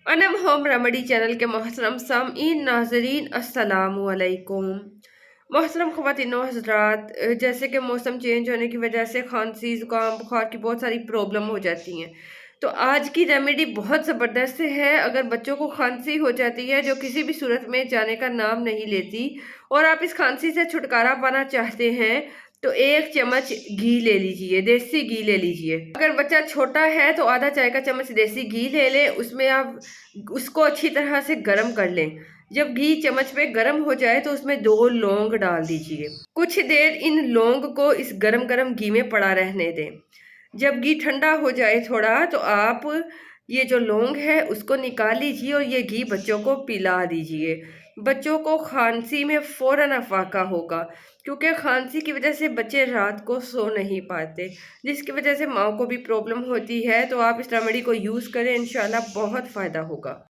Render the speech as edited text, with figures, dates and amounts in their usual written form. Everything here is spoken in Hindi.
अनम होम रेमेडी चैनल के मोहतरम सामीन नाजरीन अस्सलाम वालेकुम। मोहतरम ख़वातीन हज़रात, जैसे कि मौसम चेंज होने की वजह से खांसी ज़ुकाम बुखार की बहुत सारी प्रॉब्लम हो जाती हैं। तो आज की रेमेडी बहुत ज़बरदस्त है। अगर बच्चों को खांसी हो जाती है जो किसी भी सूरत में जाने का नाम नहीं लेती और आप इस खांसी से छुटकारा पाना चाहते हैं तो 1 चम्मच घी ले लीजिए, देसी घी ले लीजिए। अगर बच्चा छोटा है तो आधा चाय का चम्मच देसी घी ले लें, उसमें आप उसको अच्छी तरह से गर्म कर लें। जब घी चम्मच पे गर्म हो जाए तो उसमें 2 लौंग डाल दीजिए। कुछ देर इन लौंग को इस गरम गरम घी में पड़ा रहने दें। जब घी ठंडा हो जाए थोड़ा तो आप ये जो लौंग है उसको निकाल लीजिए और ये घी बच्चों को पिला दीजिए। बच्चों को खांसी में फ़ौरन अफाका होगा, क्योंकि खांसी की वजह से बच्चे रात को सो नहीं पाते, जिसकी वजह से माँ को भी प्रॉब्लम होती है। तो आप इस रेमेडी को यूज़ करें, इंशाल्लाह बहुत फ़ायदा होगा।